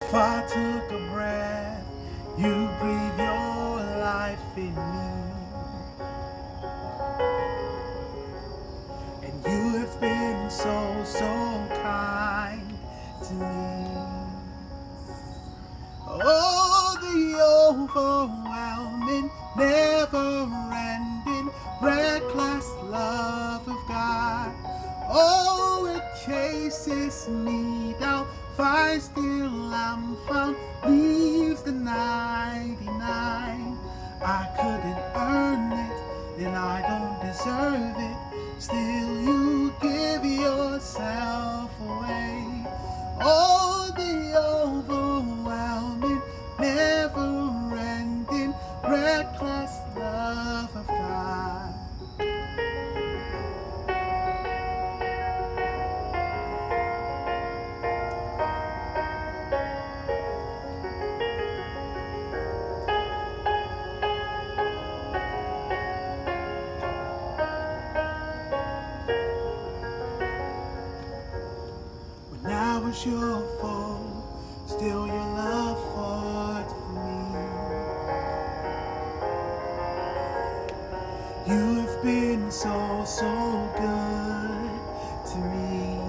If I took a breath, you breathe your life in me. And you have been so, so kind to me. Oh, the overwhelming, never-ending, reckless love of God. Oh, it chases me down, finds till I'm found, leaves the 99. I couldn't earn it, and I don't deserve it. Still, you give yourself away. Oh, the overwhelming, never-ending, reckless love of God. When I was your foe, still your love fought for me. You have been so, so good to me.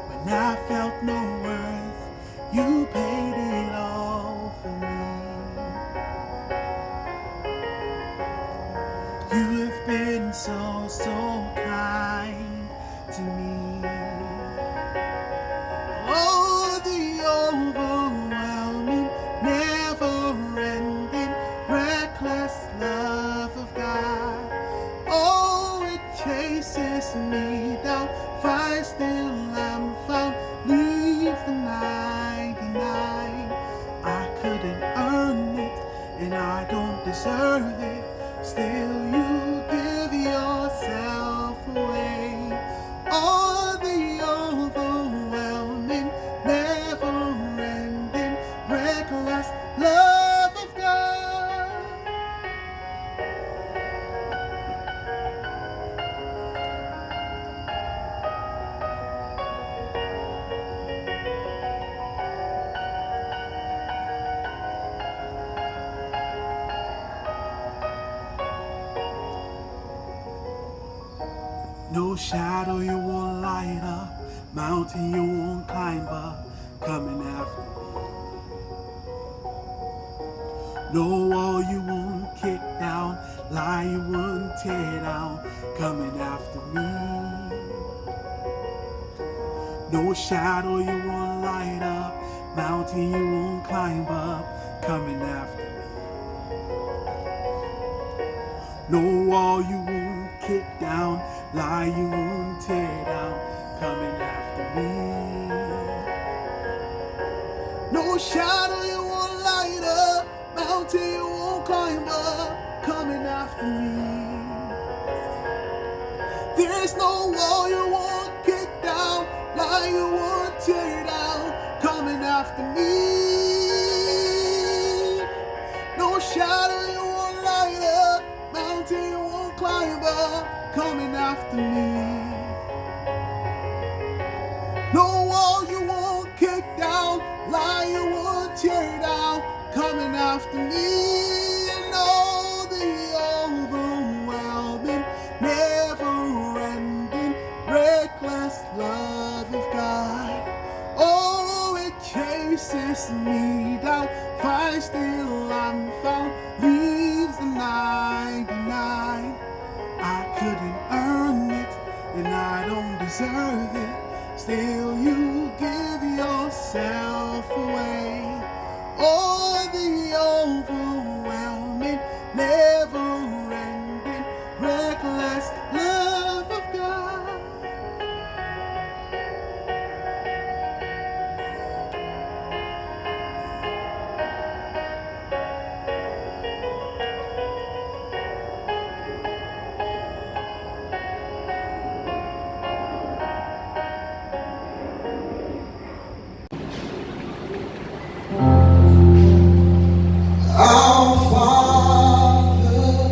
When I felt no worth, you paid it all for me. You have been so, so kind to me. Oh, the overwhelming, never-ending, reckless love of God. Oh, it chases me down, finds till I'm found, leaves the 99. I couldn't earn it, and I don't deserve it. Still, you give yourself away. Oh, the overwhelming, never-ending, reckless love of God. No shadow you won't light up, mountain you won't climb up, coming after me. No wall you won't kick down, lie you won't tear down, coming after me. No shadow you won't light up, mountain you won't climb up, coming after me. No wall you won't kick down, lie you won't tear down, coming after me. No shadow you won't light up, mountain you won't climb up, coming after me. There's no wall you won't kick down, lie you won't tear down, coming after me. No shadow you won't light up, mountain you won't climb up, coming after me. No wall you won't kick down, lie you won't tear down, coming after me. And all the overwhelming, never-ending, reckless love of God. Oh, it chases me down, finds till I'm found, leaves the 99. I couldn't earn it, and I don't deserve it. Still, you give yourself away. Oh, the overwhelming, never-ending, reckless love of God. Our Father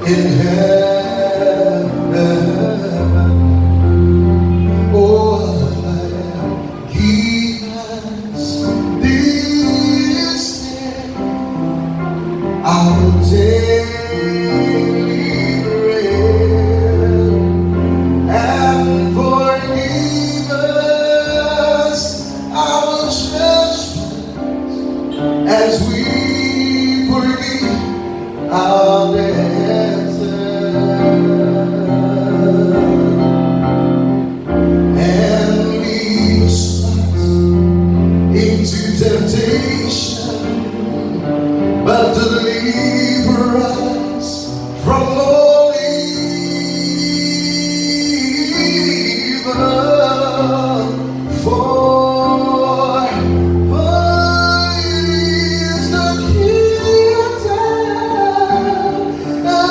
in heaven. Oh, give us this day our daily bread, and forgive us our trespasses as we forgive our debtors. And lead us not into temptation, but deliver us from all evil. For thine is the kingdom and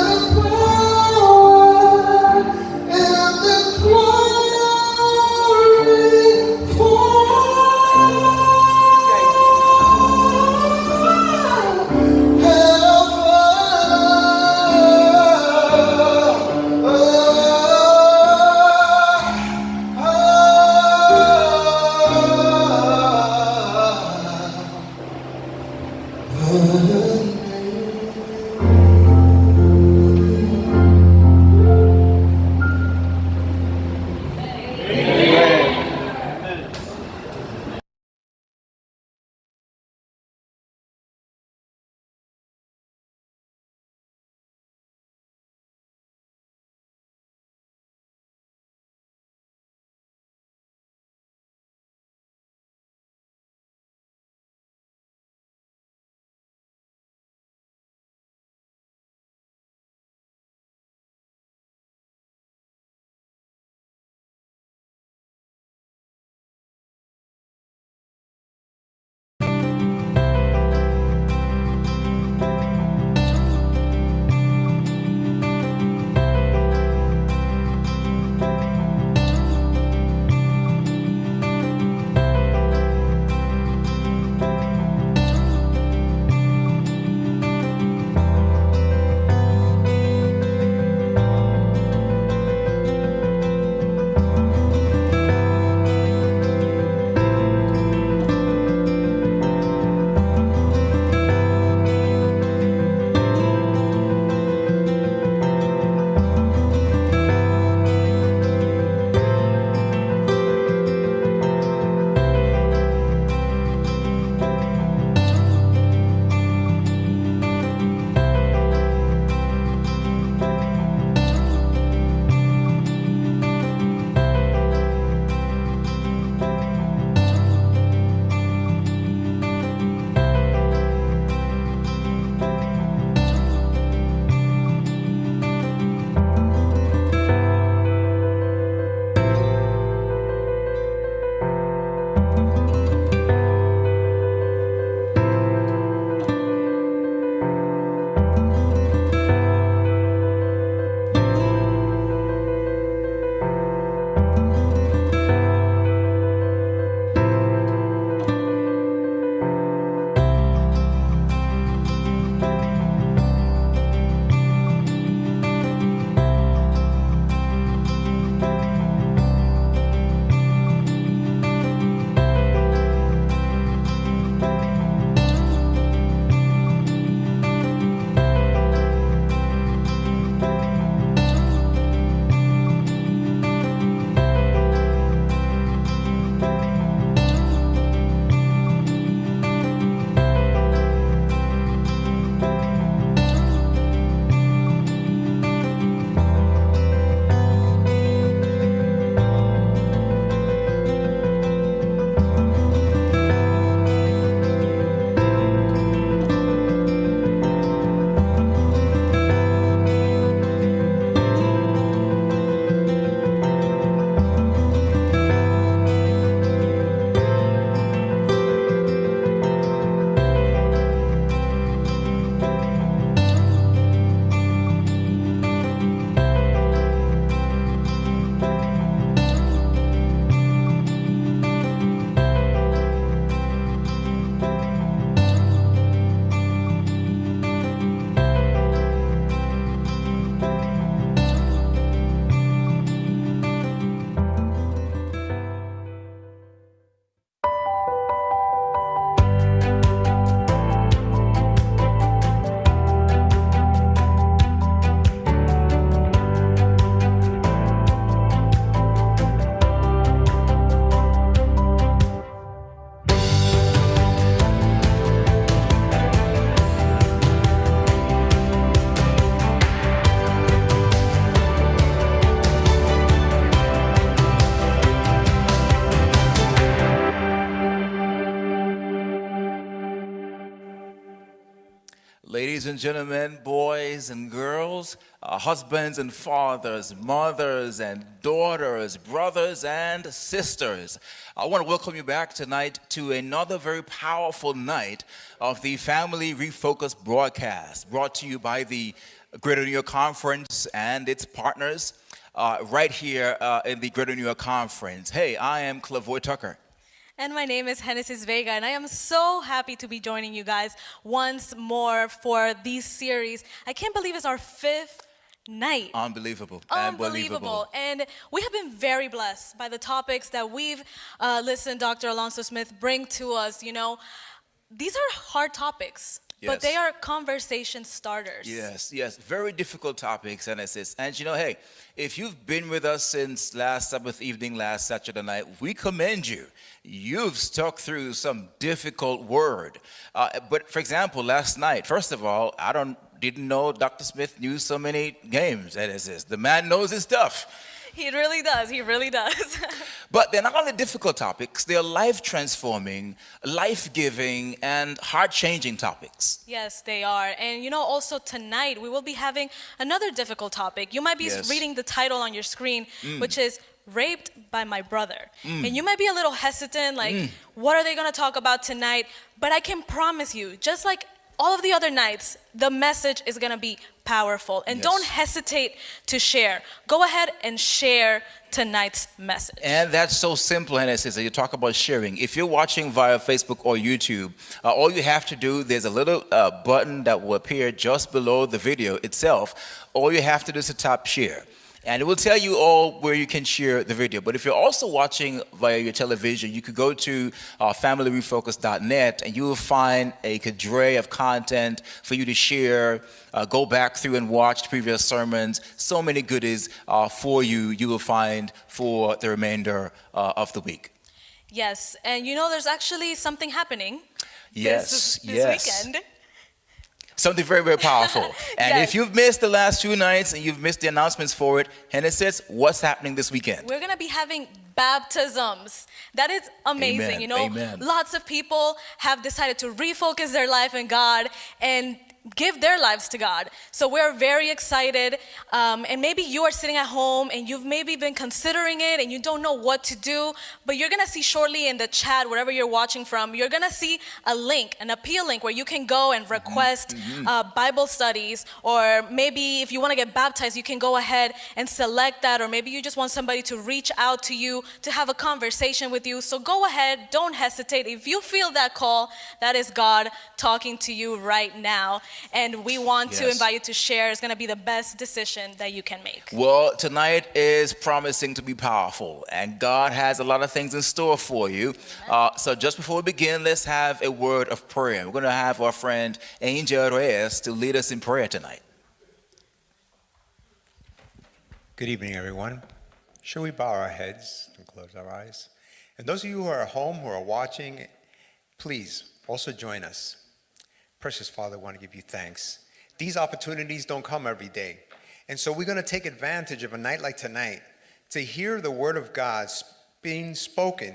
Ladies and gentlemen, boys and girls, husbands and fathers, mothers and daughters, brothers and sisters, I want to welcome you back tonight to another very powerful night of the Family Refocus broadcast, brought to you by the Greater New York Conference and its partners right here in the Greater New York Conference. Hey, I am Clavoy Tucker. And my name is Genesis Vega, and I am so happy to be joining you guys once more for this series. I can't believe it's our 5th night. Unbelievable. Unbelievable. And we have been very blessed by the topics that we've listened Dr. Alonzo Smith bring to us. You know, these are hard topics. Yes. But they are conversation starters. Yes. Very difficult topics, Genesis. And you know, hey, if you've been with us since last Sabbath evening, last Saturday night, we commend you. You've stuck through some difficult word. But for example, last night, first of all, didn't know Dr. Smith knew so many games, Genesis. The man knows his stuff. He really does. He really does. But they're not only difficult topics, they're life-transforming, life-giving, and heart-changing topics. Yes, they are. And you know, also tonight, we will be having another difficult topic. You might be reading the title on your screen, which is Raped by My Brother. And you might be a little hesitant, like, what are they going to talk about tonight? But I can promise you, just like all of the other nights, the message is going to be powerful. And don't hesitate to share. Go ahead and share tonight's message. And that's so simple, Genesis, that you talk about sharing. If you're watching via Facebook or YouTube, all you have to do, there's a little button that will appear just below the video itself. All you have to do is to tap share. And it will tell you all where you can share the video. But if you're also watching via your television, you could go to familyrefocus.net and you will find a cadre of content for you to share, go back through and watch previous sermons. So many goodies for you will find for the remainder of the week. Yes, and you know there's actually something happening this weekend. Something very, very powerful. And if you've missed the last 2 nights and you've missed the announcements for it, Genesis, what's happening this weekend? We're going to be having baptisms. That is amazing. Amen. You know, lots of people have decided to refocus their life in God and give their lives to God. So we're very excited. And maybe you are sitting at home and you've maybe been considering it and you don't know what to do, but you're going to see shortly in the chat, wherever you're watching from, you're going to see a link, an appeal link where you can go and request Bible studies, or maybe if you want to get baptized, you can go ahead and select that, or maybe you just want somebody to reach out to you to have a conversation with you. So go ahead, don't hesitate. If you feel that call, that is God talking to you right now. And we want to invite you to share. It's going to be the best decision that you can make. Well, tonight is promising to be powerful, and God has a lot of things in store for you. So just before we begin, let's have a word of prayer. We're going to have our friend Angel Reyes to lead us in prayer tonight. Good evening, everyone. Shall we bow our heads and close our eyes? And those of you who are at home, who are watching, please also join us. Precious Father, I want to give you thanks. These opportunities don't come every day. And so we're going to take advantage of a night like tonight to hear the word of God being spoken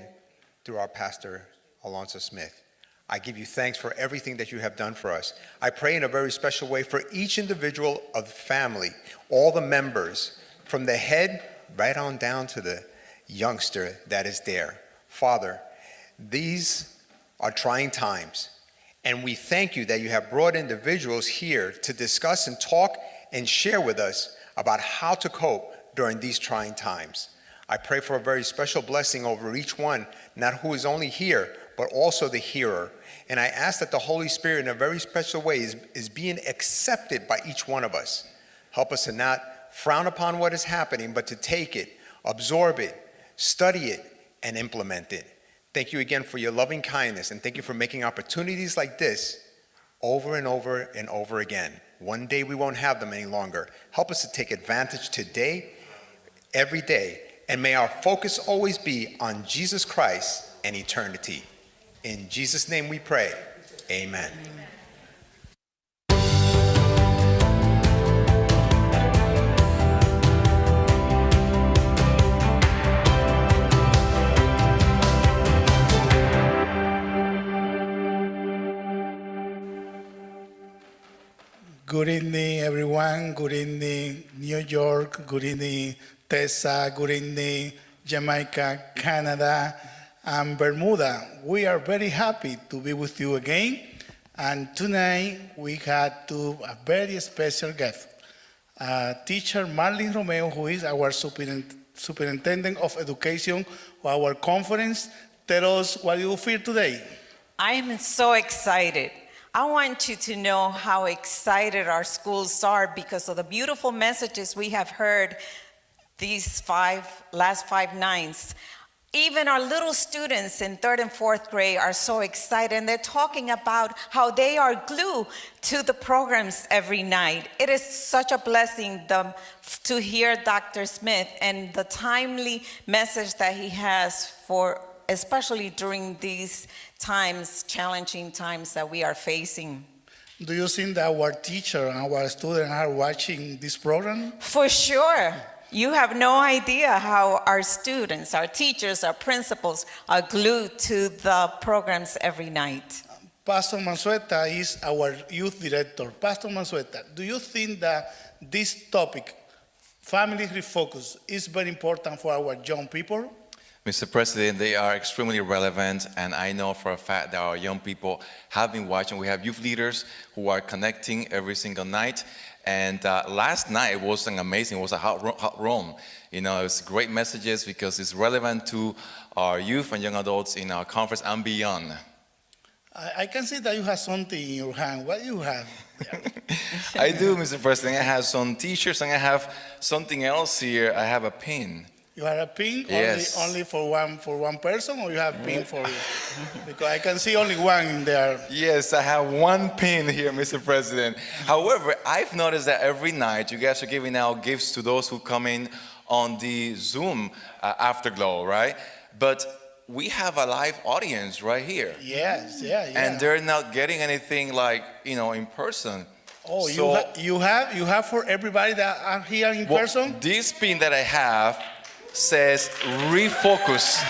through our pastor, Alonzo Smith. I give you thanks for everything that you have done for us. I pray in a very special way for each individual of the family, all the members, from the head right on down to the youngster that is there. Father, these are trying times. And we thank you that you have brought individuals here to discuss and talk and share with us about how to cope during these trying times. I pray for a very special blessing over each one, not who is only here, but also the hearer. And I ask that the Holy Spirit in a very special way is being accepted by each one of us. Help us to not frown upon what is happening, but to take it, absorb it, study it, and implement it. Thank you again for your loving kindness, and thank you for making opportunities like this over and over and over again. One day we won't have them any longer. Help us to take advantage today, every day, and may our focus always be on Jesus Christ and eternity. In Jesus' name we pray. Amen. Good evening, everyone. Good evening, New York. Good evening, Tessa. Good evening, Jamaica, Canada, and Bermuda. We are very happy to be with you again. And tonight we had a very special guest, teacher Marlene Romeo, who is our superintendent of education for our conference. Tell us what you feel today. I am so excited. I want you to know how excited our schools are because of the beautiful messages we have heard these last 5 nights. Even our little students in 3rd and 4th grade are so excited, and they're talking about how they are glued to the programs every night. It is such a blessing to hear Dr. Smith and the timely message that he has for, especially during these times, challenging times that we are facing. Do you think that our teacher and our students are watching this program? For sure. You have no idea how our students, our teachers, our principals are glued to the programs every night. Pastor Mansueta is our youth director. Pastor Mansueta, do you think that this topic, family refocus, is very important for our young people? Mr. President, they are extremely relevant, and I know for a fact that our young people have been watching. We have youth leaders who are connecting every single night. And last night was amazing. It was a hot room. You know, it's great messages because it's relevant to our youth and young adults in our conference and beyond. I can see that you have something in your hand. What do you have? I do, Mr. President. I have some T-shirts and I have something else here. I have a pin. You have a pin? Yes. Only for one person, or you have pin for you? Because I can see only one in there. Yes, I have one pin here, Mr. President. However, I've noticed that every night you guys are giving out gifts to those who come in on the Zoom afterglow, right? But we have a live audience right here. Yes, yeah. And they're not getting anything like, in person. Oh, so, you have for everybody that are here in person? This pin that I have says Refocus.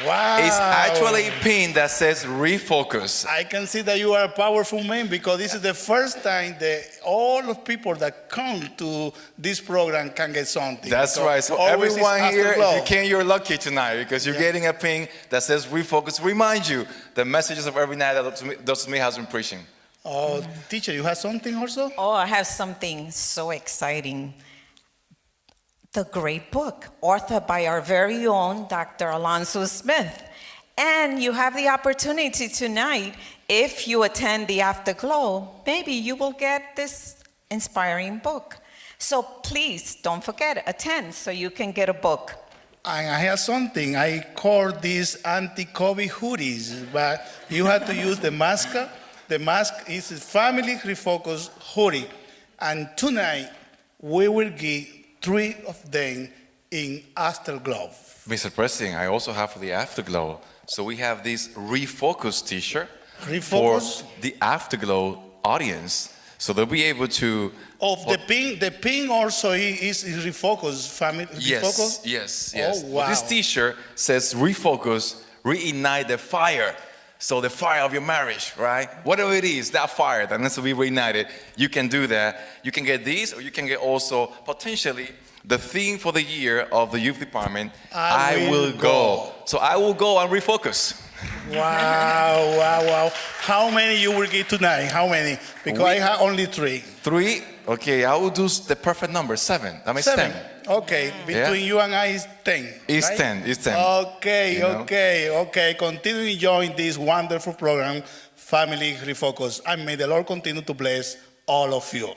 Wow. It's actually a pin that says Refocus. I can see that you are a powerful man, because this is the first time that all the people that come to this program can get something. That's right. So everyone here, if you can, you're lucky tonight because you're getting a pin that says Refocus. Remind you the messages of every night that Dr. Smith has been preaching. Oh, teacher, you have something also? Oh, I have something so exciting. The great book, authored by our very own Dr. Alonzo Smith. And you have the opportunity tonight, if you attend the Afterglow, maybe you will get this inspiring book. So please, don't forget, attend so you can get a book. And I have something. I call these anti-COVID hoodies, but you have to use the mask. The mask is a family refocus hoodie. And tonight, we will give 3 of them in Afterglow. Mr. President, I also have for the Afterglow. So we have this Refocus t-shirt for the Afterglow audience. So they'll be able to... The pin also is Refocus, family Refocus? Yes. Oh, wow. This t-shirt says Refocus, reignite the fire. So the fire of your marriage, right? Whatever it is, that fire that needs to be reignited, you can do that. You can get these, or you can get also potentially the theme for the year of the youth department, I will go. So I will go and refocus. Wow. How many you will get tonight? How many? Because I have only 3. 3? Okay, I will do the perfect number, 7. That makes 7. 10. Okay, between you and I is 10. It's right? 10, it's 10. Okay. Continue enjoying this wonderful program, Family Refocus. And may the Lord continue to bless all of you.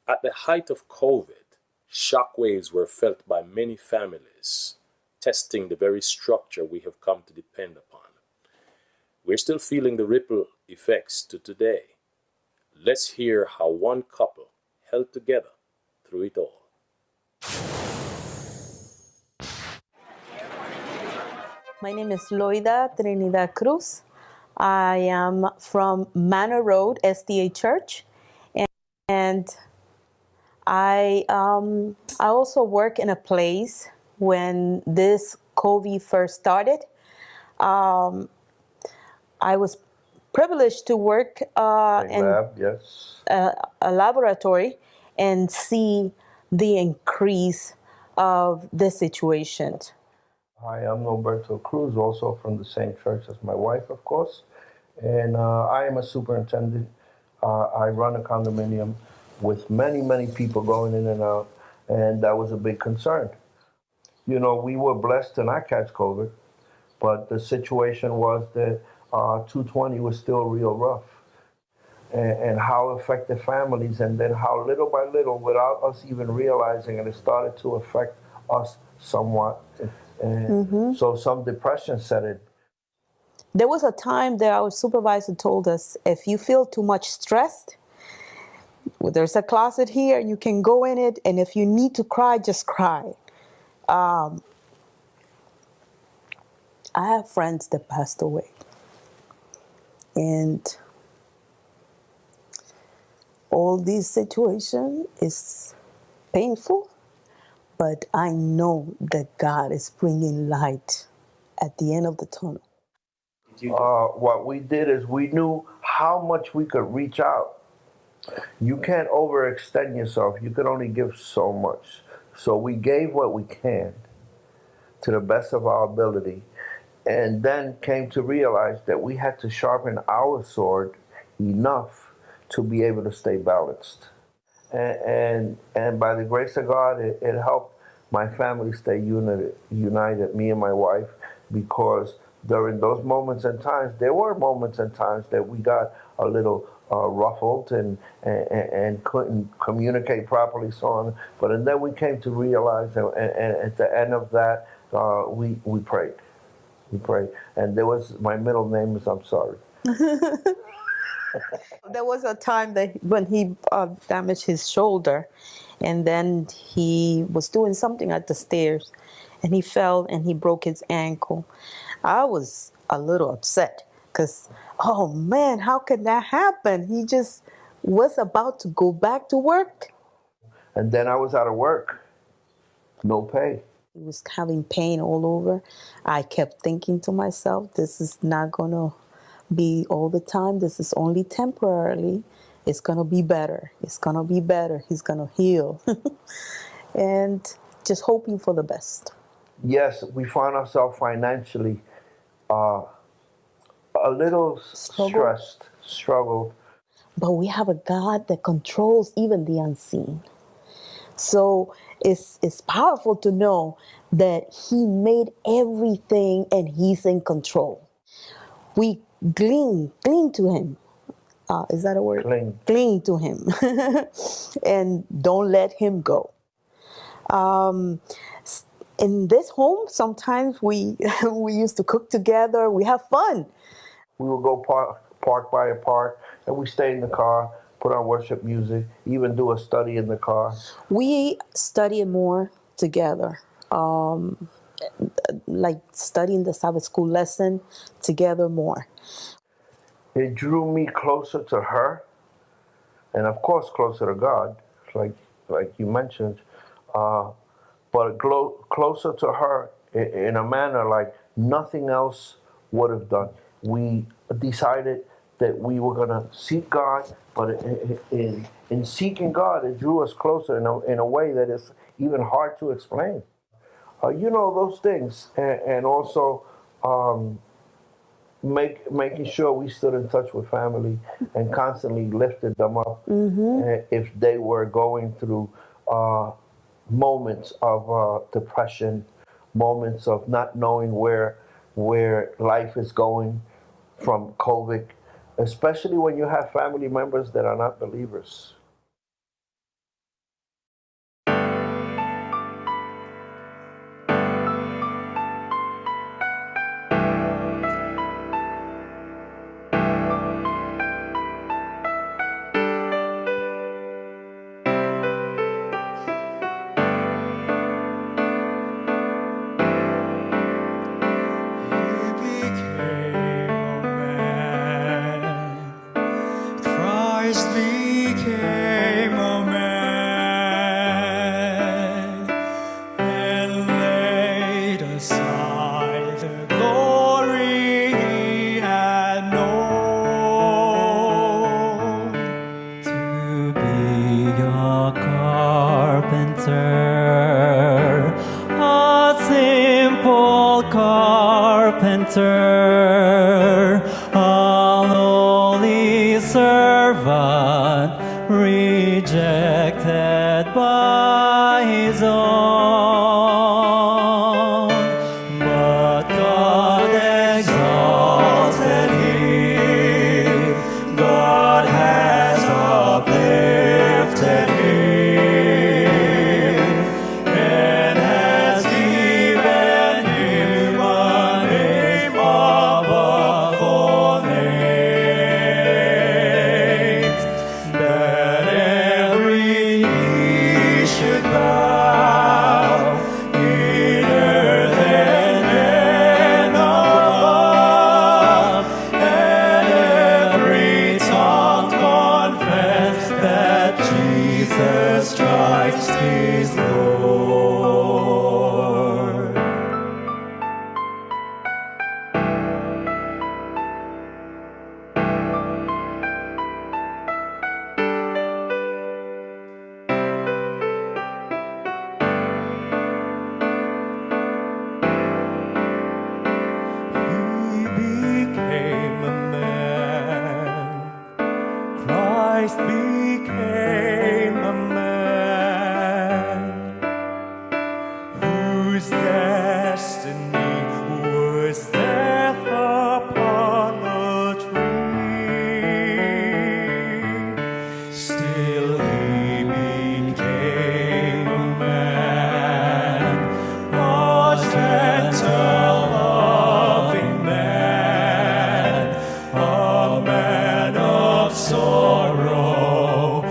At the height of COVID, shockwaves were felt by many families, testing the very structure we have come to depend upon. We're still feeling the ripple effects to today. Let's hear how one couple held together through it all. My name is Lloyda Trinidad Cruz. I am from Manor Road SDA Church, and I also work in a place when this COVID first started. Um, I was privileged to work in lab, yes. a laboratory and see the increase of the situation. Hi, I'm Norberto Cruz, also from the same church as my wife, of course. And I am a superintendent. I run a condominium with many, many people going in and out, and that was a big concern. You know, we were blessed to not catch COVID, but the situation was that 220 was still real rough. And how it affected families, and then how little by little, without us even realizing it, it started to affect us somewhat. And so some depression set in. There was a time that our supervisor told us, if you feel too much stressed, well, there's a closet here, you can go in it, and if you need to cry, just cry. I have friends that passed away, and all this situation is painful, but I know that God is bringing light at the end of the tunnel. What we did is we knew how much we could reach out. You can't overextend yourself. You can only give so much. So we gave what we can to the best of our ability, and then came to realize that we had to sharpen our sword enough to be able to stay balanced. And by the grace of God, it helped my family stay united, me and my wife, because during those moments and times, there were moments and times that we got a little ruffled and couldn't communicate properly, so on. But and then we came to realize, and at the end of that, we prayed. We prayed. And there was, my middle name is I'm sorry. There was a time that when he damaged his shoulder, and then he was doing something at the stairs, and he fell and he broke his ankle. I was a little upset because, oh man, how could that happen? He just was about to go back to work. And then I was out of work, no pay. He was having pain all over. I kept thinking to myself, this is not going to be all the time. This is only temporarily. It's going to be better. It's going to be better. He's going to heal. And just hoping for the best. Yes, we found ourselves financially a little stressed, struggled. But we have a God that controls even the unseen. So it's powerful to know that he made everything and he's in control. We cling to him. Is that a word? Cling to him. And don't let him go. In this home, sometimes we used to cook together. We have fun. We would go park by a park, and we stay in the car, put on worship music, even do a study in the car. We study more together, like studying the Sabbath school lesson together more. It drew me closer to her, and of course closer to God, like you mentioned, but closer to her in a manner like nothing else would have done. We decided that we were going to seek God, but in seeking God, it drew us closer in a way that is even hard to explain. You know, those things, and also making sure we stood in touch with family and constantly lifted them up if they were going through moments of depression, moments of not knowing where life is going from COVID, especially when you have family members that are not believers. servant, rejected by his own. But God exalted him, God has uplifted him, and has given him a name above all names, that every knee should bow, in earth and heaven above, and every tongue confess that Jesus Christ is Lord. He became a man. Christ became a man, whose destiny was death upon a tree. Still he became a man, a gentle, loving man, a man of sorrow,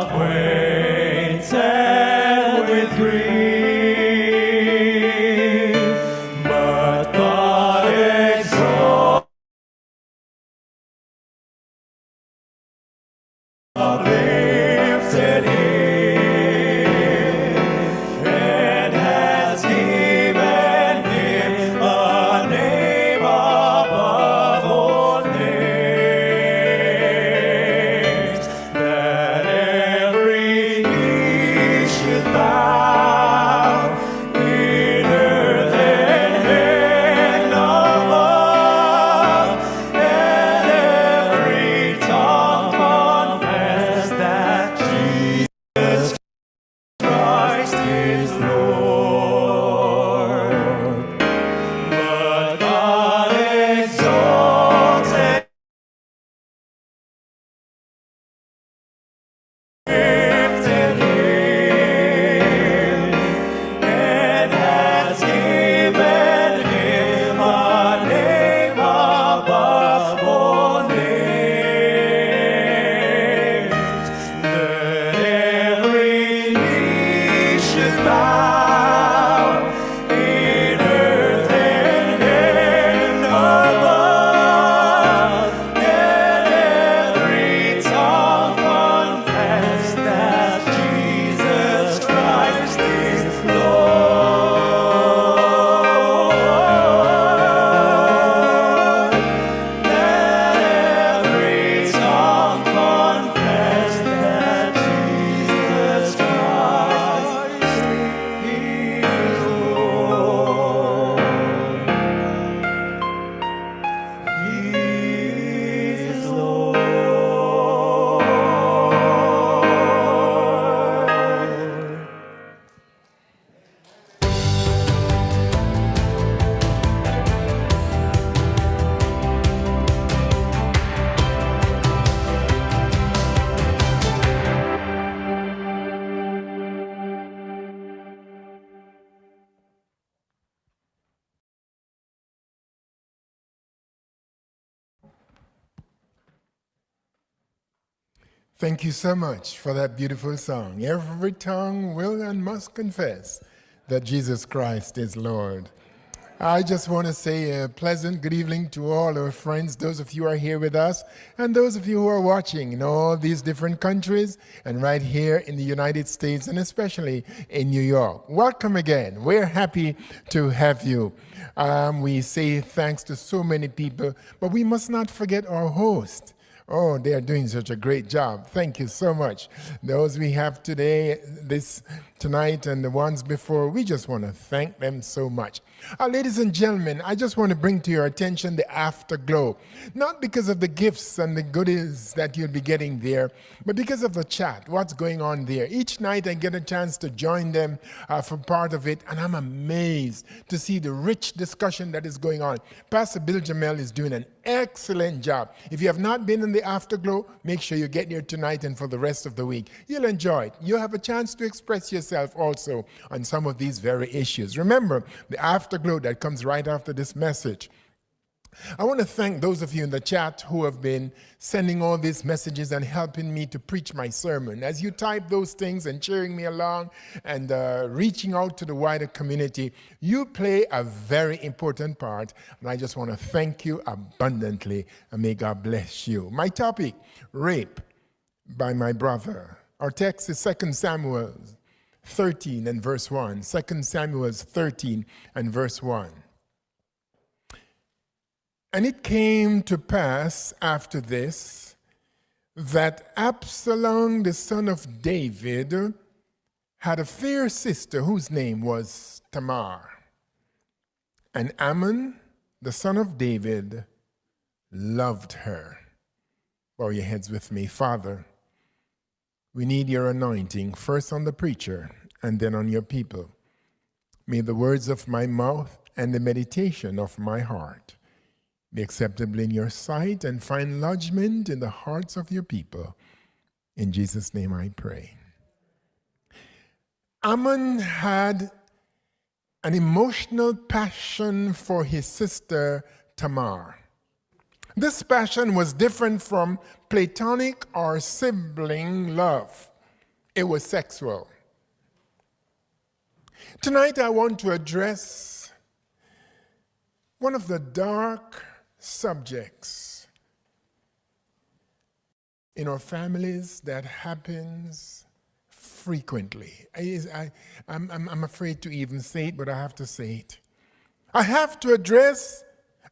acquainted with grief. But God exalted, uplifted him, and has given him a name above all names, that every knee should bow, in earth and heaven above, and every tongue confess that Jesus Christ is Lord. But God exalted, lifted him, and has given him a name above all names, that every knee should bow, in earth and heaven above, and every tongue confess that Jesus Christ is Lord. Let every tongue confess that Jesus Christ is Lord. He is Lord. Thank you so much for that beautiful song. Every tongue will and must confess that Jesus Christ is Lord. I just want to say a pleasant good evening to all our friends, those of you who are here with us, and those of you who are watching in all these different countries and right here in the United States and especially in New York. Welcome again. We're happy to have you. We say thanks to so many people, but we must not forget our host. Oh, they are doing such a great job. Thank you so much. Those we have today, tonight, and the ones before, we just want to thank them so much. Ladies and gentlemen, I just want to bring to your attention the afterglow. Not because of the gifts and the goodies that you'll be getting there, but because of the chat, what's going on there. Each night I get a chance to join them for part of it, and I'm amazed to see the rich discussion that is going on. Pastor Bill Jamel is doing an excellent job. If you have not been in the afterglow, make sure you get here tonight and for the rest of the week. You'll enjoy it. You'll have a chance to express yourself also on some of these very issues. Remember, the afterglow that comes right after this message. I want to thank those of you in the chat who have been sending all these messages and helping me to preach my sermon. As you type those things and cheering me along and reaching out to the wider community, you play a very important part, and I just want to thank you abundantly, and may God bless you. My topic, rape by my brother. Our text is 2 Samuel 13 and verse 1. 2 Samuel 13 and verse 1. And it came to pass after this that Absalom, the son of David, had a fair sister whose name was Tamar. And Ammon, the son of David, loved her. Bow your heads with me. Father, we need your anointing, first on the preacher and then on your people. May the words of my mouth and the meditation of my heart be acceptable in your sight and find lodgment in the hearts of your people. In Jesus' name I pray. Ammon had an emotional passion for his sister Tamar. This passion was different from platonic or sibling love. It was sexual. Tonight I want to address one of the dark subjects in our families that happens frequently. I'm afraid to even say it, but I have to say it. I have to address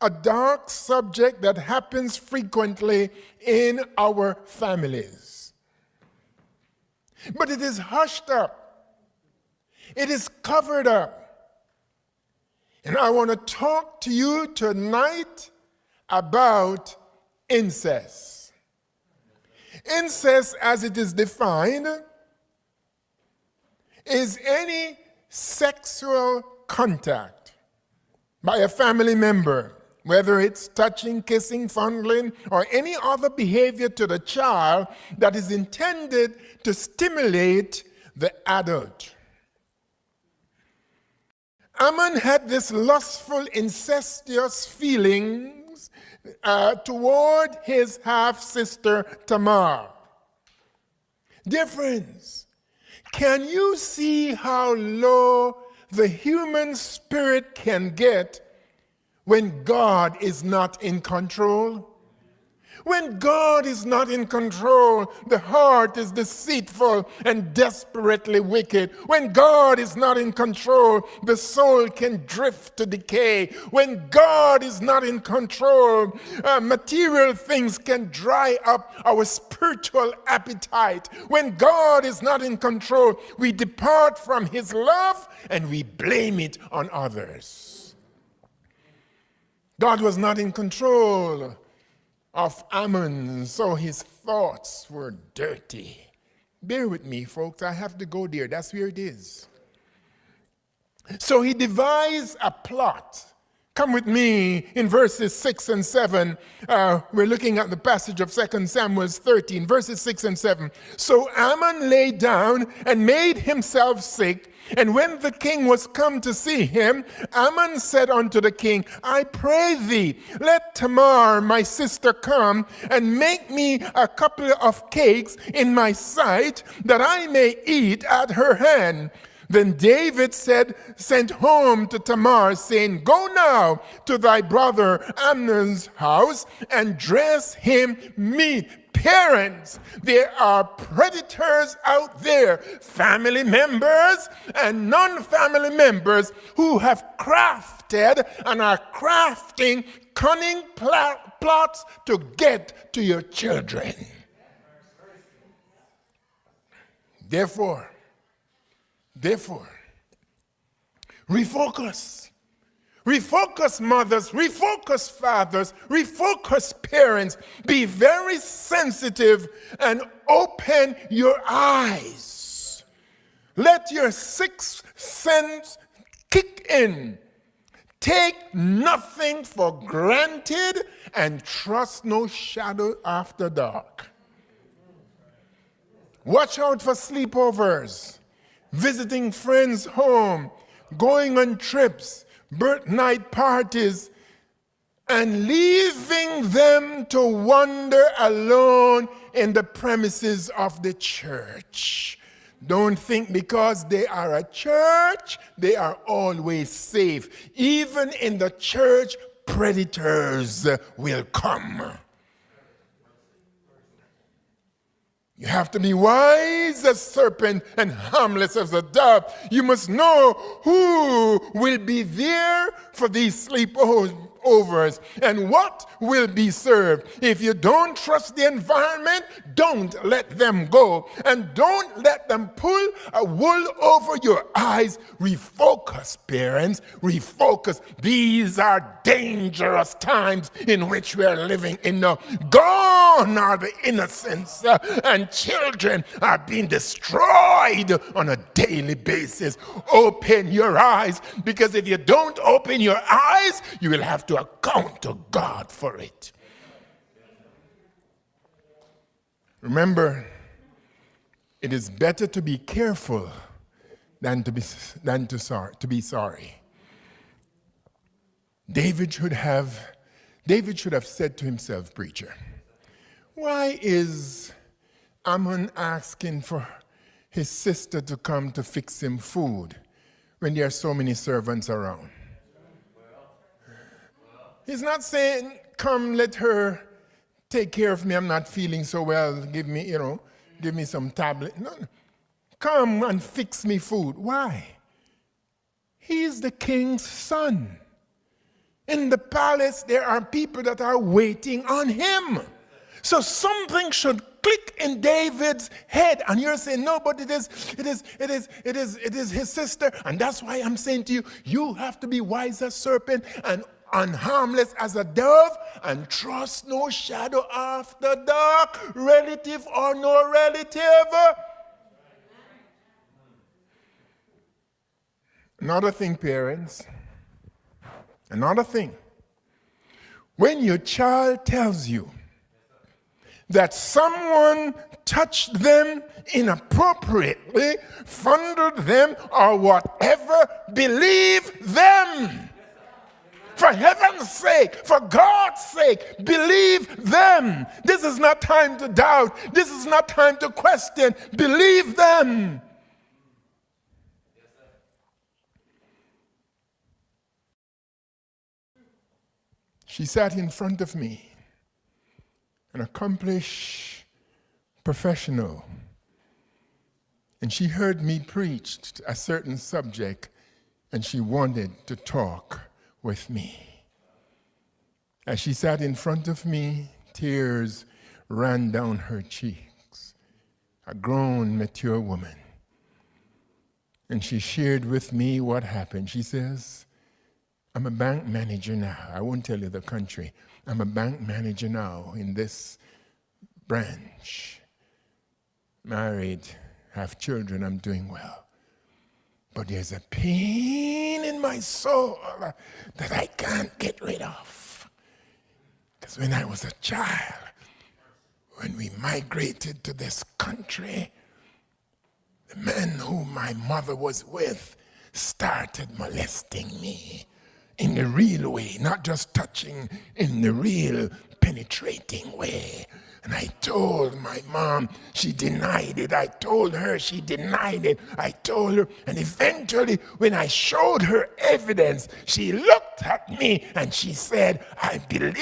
a dark subject that happens frequently in our families. But it is hushed up. It is covered up. And I want to talk to you tonight about incest. Incest, as it is defined, is any sexual contact by a family member, whether it's touching, kissing, fondling, or any other behavior to the child that is intended to stimulate the adult. Ammon had this lustful, incestuous feelings toward his half-sister Tamar. Dear friends, can you see how low the human spirit can get when God is not in control? When God is not in control, the heart is deceitful and desperately wicked. When God is not in control, the soul can drift to decay. When God is not in control, material things can dry up our spiritual appetite. When God is not in control, we depart from his love and we blame it on others. God was not in control of Ammon, so his thoughts were dirty. Bear with me, folks. I have to go there. That's where it is. So he devised a plot. Come with me in verses 6 and 7. We're looking at the passage of 2 Samuel 13, verses 6 and 7. So Ammon lay down and made himself sick. And when the king was come to see him, Ammon said unto the king, I pray thee, let Tamar my sister come and make me a couple of cakes in my sight, that I may eat at her hand. Then David sent home to Tamar, saying, Go now to thy brother Amnon's house and dress him meat. Parents, there are predators out there, family members and non-family members, who have crafted and are crafting cunning plots to get to your children. Therefore, refocus. Refocus mothers, refocus fathers, refocus parents. Be very sensitive and open your eyes. Let your sixth sense kick in. Take nothing for granted and trust no shadow after dark. Watch out for sleepovers, visiting friends' home, going on trips, birth night parties, and leaving them to wander alone in the premises of the church. Don't think because they are a church, they are always safe. Even in the church, predators will come. You have to be wise as serpent and harmless as a dove. You must know who will be there for these sleepovers and what will be served. If you don't trust the environment, don't let them go. And don't let them pull a wool over your eyes. Refocus, parents. Refocus. These are dangerous times in which we are living in now. Gone are the innocents, and children are being destroyed on a daily basis. Open your eyes, because if you don't open your eyes, you will have to account to God for it. Remember, it is better to be careful than to be sorry. David should have said to himself, preacher, why is Ammon asking for his sister to come to fix him food when there are so many servants around? He's not saying, come, let her take care of me. I'm not feeling so well. Give me some tablet. No. Come and fix me food. Why? He's the king's son. In the palace, there are people that are waiting on him. So something should click in David's head, and you're saying, no, but it is his sister. And that's why I'm saying to you, you have to be wise as serpent and harmless as a dove, and trust no shadow after dark, relative or no relative. Another thing, parents, another thing. When your child tells you that someone touched them inappropriately, fondled them, or whatever, believe them. For heaven's sake, for God's sake, believe them. This is not time to doubt. This is not time to question. Believe them. She sat in front of me, an accomplished professional, and she heard me preach a certain subject, and she wanted to talk with me. As she sat in front of me, tears ran down her cheeks. A grown, mature woman. And she shared with me what happened. She says, I'm a bank manager now. I won't tell you the country. I'm a bank manager now in this branch. Married, have children, I'm doing well. But there's a pain in my soul that I can't get rid of. Because when I was a child, when we migrated to this country, the man whom my mother was with started molesting me in the real way, not just touching, in the real penetrating way. And I told my mom, she denied it. I told her, she denied it. I told her, and eventually when I showed her evidence, she looked at me and she said, I believe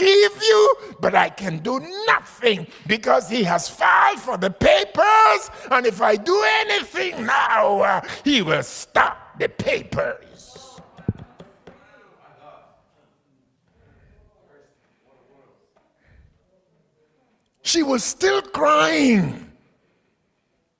you, but I can do nothing because he has filed for the papers, and if I do anything now, he will stop the papers. She was still crying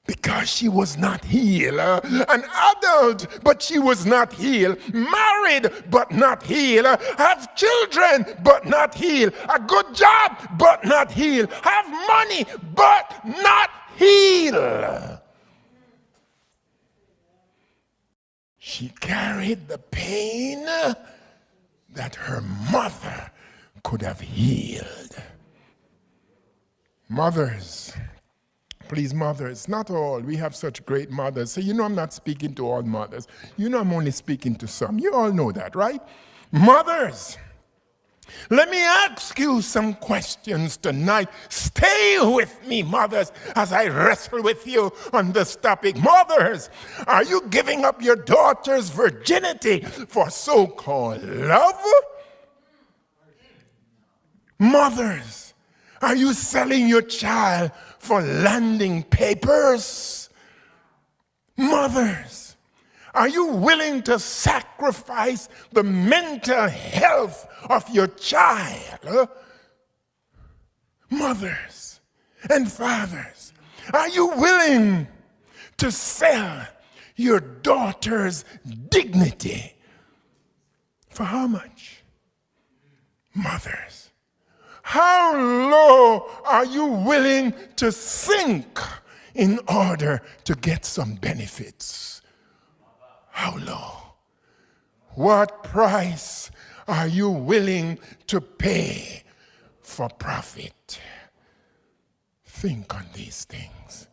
because she was not healed. An adult, but she was not healed. Married, but not healed. Have children, but not healed. A good job, but not healed. Have money, but not healed. She carried the pain that her mother could have healed. Mothers, please, mothers, not all. We have such great mothers. So you know I'm not speaking to all mothers. You know I'm only speaking to some. You all know that, right? Mothers, let me ask you some questions tonight. Stay with me, mothers, as I wrestle with you on this topic. Mothers, are you giving up your daughter's virginity for so-called love? Mothers, are you selling your child for landing papers? Mothers, are you willing to sacrifice the mental health of your child? Mothers and fathers, are you willing to sell your daughter's dignity? For how much? Mothers, how low are you willing to sink in order to get some benefits? How low? What price are you willing to pay for profit? Think on these things.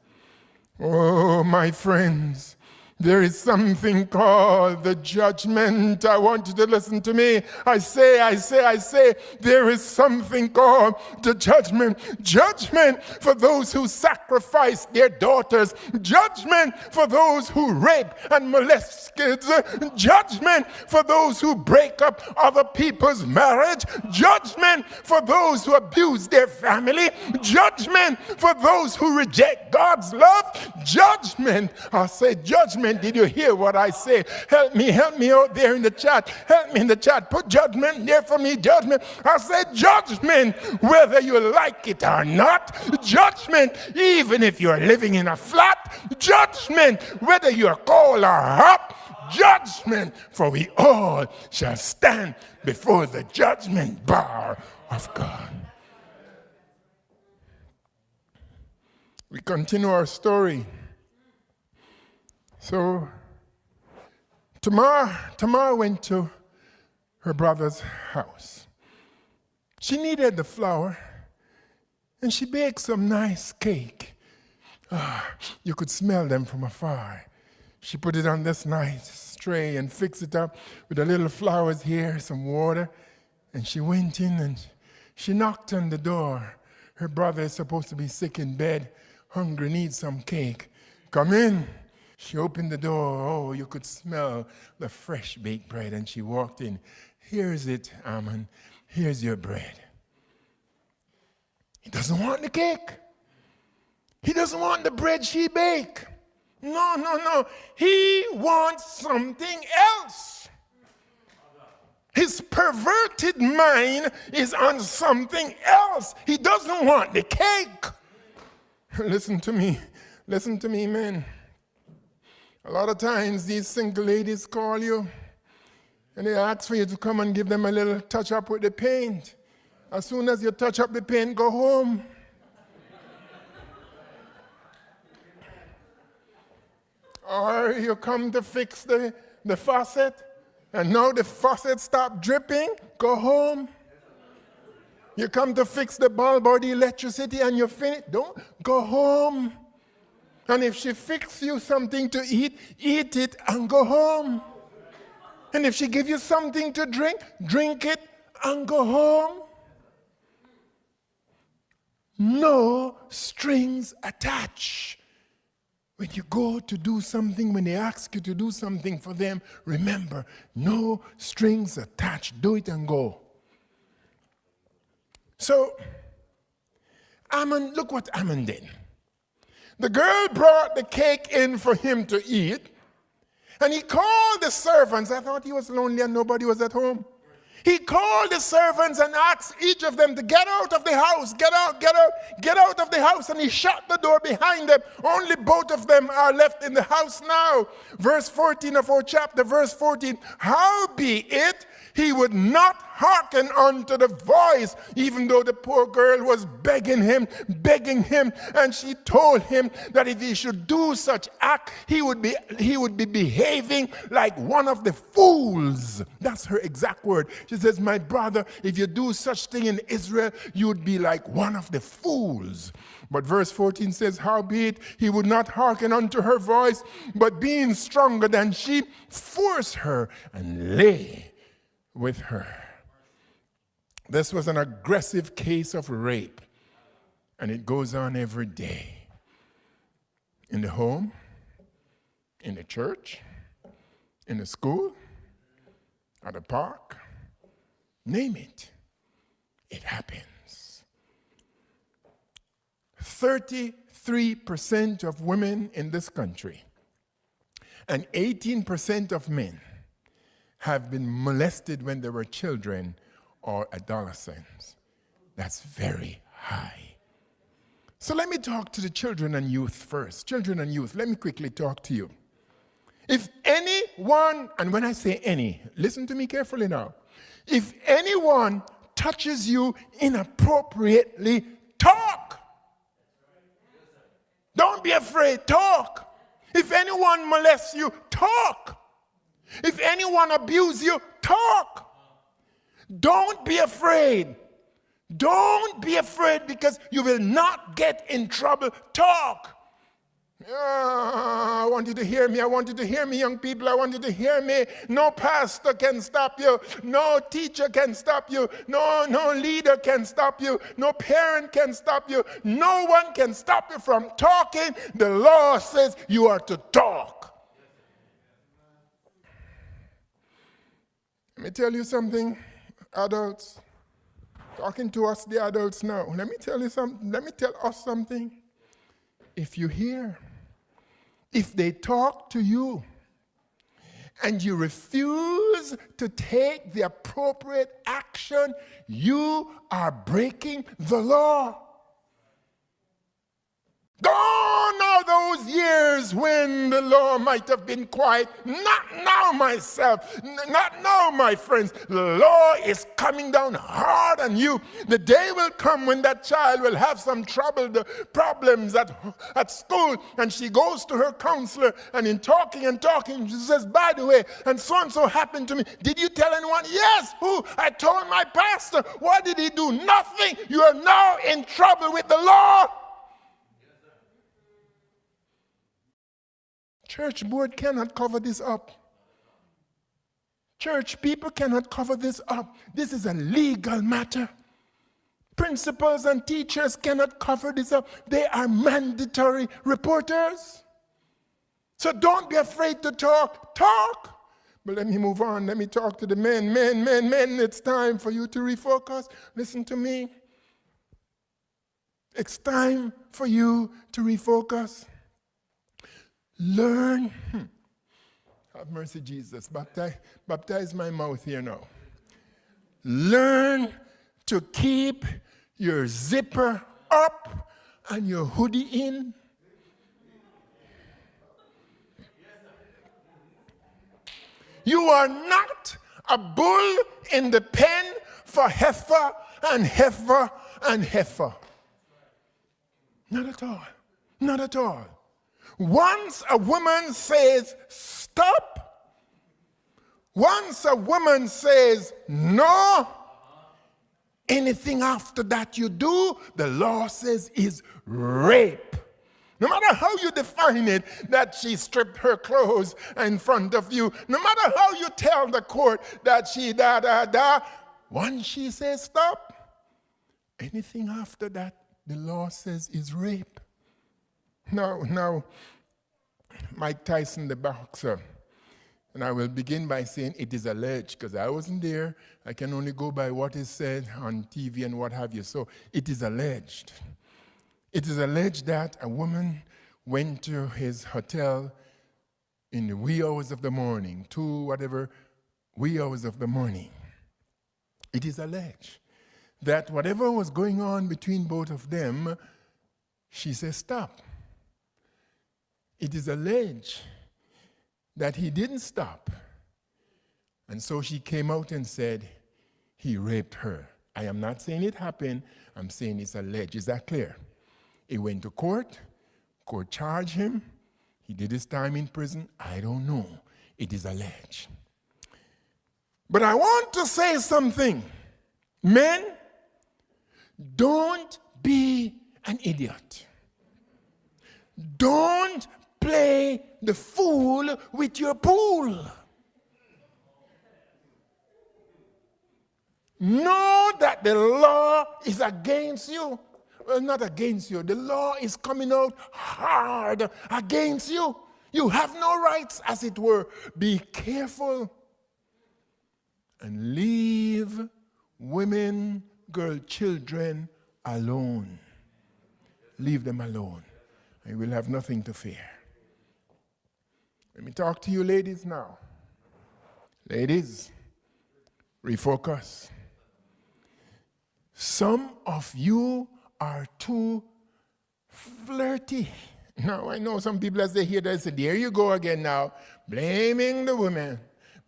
Oh, my friends, there is something called the judgment. I want you to listen to me. I say, there is something called the judgment. Judgment for those who sacrifice their daughters. Judgment for those who rape and molest kids. Judgment for those who break up other people's marriage. Judgment for those who abuse their family. Judgment for those who reject God's love. Judgment. I say judgment. Did you hear what I say? Help me out there in the chat. Help me in the chat. Put judgment there for me. Judgment. I said judgment, whether you like it or not. Judgment, even if you're living in a flat. Judgment, whether you're cold or hot. Judgment, for we all shall stand before the judgment bar of God. We continue our story. So Tamar went to her brother's house. She needed the flour, and she baked some nice cake. You could smell them from afar. She put it on this nice tray and fixed it up with a little flowers here, some water, and she went in and she knocked on the door. Her brother is supposed to be sick in bed, hungry, needs some cake. Come in. She opened the door. Oh, you could smell the fresh baked bread. And she walked in. Here's it, Ammon. Here's your bread. He doesn't want the cake. He doesn't want the bread she baked. No. He wants something else. His perverted mind is on something else. He doesn't want the cake. Listen to me, men. A lot of times these single ladies call you and they ask for you to come and give them a little touch up with the paint. As soon as you touch up the paint, go home. Or you come to fix the faucet and now the faucet stopped dripping, go home. You come to fix the bulb or the electricity and you finish, don't go home. And if she fixes you something to eat, eat it and go home. And if she gives you something to drink, drink it and go home. No strings attached. When you go to do something, when they ask you to do something for them, remember, no strings attached. Do it and go. So, Ammon, look what Ammon did. The girl brought the cake in for him to eat, and he called the servants. I thought he was lonely and nobody was at home. He called the servants and asked each of them to get out of the house, get out of the house. And he shut the door behind them. Only both of them are left in the house now. Verse 14 of our chapter, verse 14. Howbeit, he would not hearken unto the voice, even though the poor girl was begging him, and she told him that if he should do such act, he would be behaving like one of the fools. That's her exact word. She says, my brother, if you do such thing in Israel, you would be like one of the fools. But verse 14 says, howbeit he would not hearken unto her voice, but being stronger than she, forced her and lay with her. This was an aggressive case of rape, and it goes on every day. In the home, in the church, in the school, at the park, name it. It happens. 33% of women in this country and 18% of men have been molested when they were children or adolescents. That's very high. So let me talk to the children and youth first. Children and youth, let me quickly talk to you. If anyone, and when I say any, listen to me carefully now. If anyone touches you inappropriately, talk. Don't be afraid, talk. If anyone molests you, talk. If anyone abuses you, talk. Don't be afraid. Don't be afraid, because you will not get in trouble. Talk. I want you to hear me. I want you to hear me, young people. I want you to hear me. No pastor can stop you. No teacher can stop you. No leader can stop you. No parent can stop you. No one can stop you from talking. The law says you are to talk. Let me tell you something, adults. Talking to us, the adults now. Let me tell you something. Let me tell us something. If you hear, if they talk to you and you refuse to take the appropriate action, you are breaking the law. Gone are those years when the law might have been quiet. Not now, myself. Not now, my friends. The law is coming down hard on you. The day will come when that child will have some problems at school, and she goes to her counselor, and in talking, she says, by the way, and so happened to me. Did you tell anyone? Yes. Who? I told my pastor. What did he do? Nothing. You are now in trouble with the law. Church board cannot cover this up. Church people cannot cover this up. This is a legal matter. Principals and teachers cannot cover this up. They are mandatory reporters. So don't be afraid to talk. Talk. But let me move on. Let me talk to the men. Men, it's time for you to refocus. Listen to me. It's time for you to refocus. Learn. Have mercy, Jesus. Baptize my mouth here now. Learn to keep your zipper up and your hoodie in. You are not a bull in the pen for heifer and heifer and heifer. Not at all. Not at all. Once a woman says stop, once a woman says no, anything after that you do, the law says is rape. No matter how you define it, that she stripped her clothes in front of you, no matter how you tell the court that she once she says stop, anything after that, the law says is rape. Now, Mike Tyson, the boxer, and I will begin by saying it is alleged, because I wasn't there. I can only go by what is said on TV and what have you. So it is alleged. It is alleged that a woman went to his hotel in the wee hours of the morning, wee hours of the morning. It is alleged that whatever was going on between both of them, she said, stop. It is alleged that he didn't stop. And so she came out and said, he raped her. I am not saying it happened. I'm saying it's alleged. Is that clear? He went to court. Court charged him. He did his time in prison. I don't know. It is alleged. But I want to say something. Men, don't be an idiot. Don't play the fool with your pool. Know that the law is against you. Well, not against you. The law is coming out hard against you. You have no rights, as it were. Be careful and leave women, girl, children alone. Leave them alone. You will have nothing to fear. Let me talk to you ladies now. Ladies, refocus. Some of you are too flirty. Now, I know some people as they hear that say, there you go again now, blaming the women,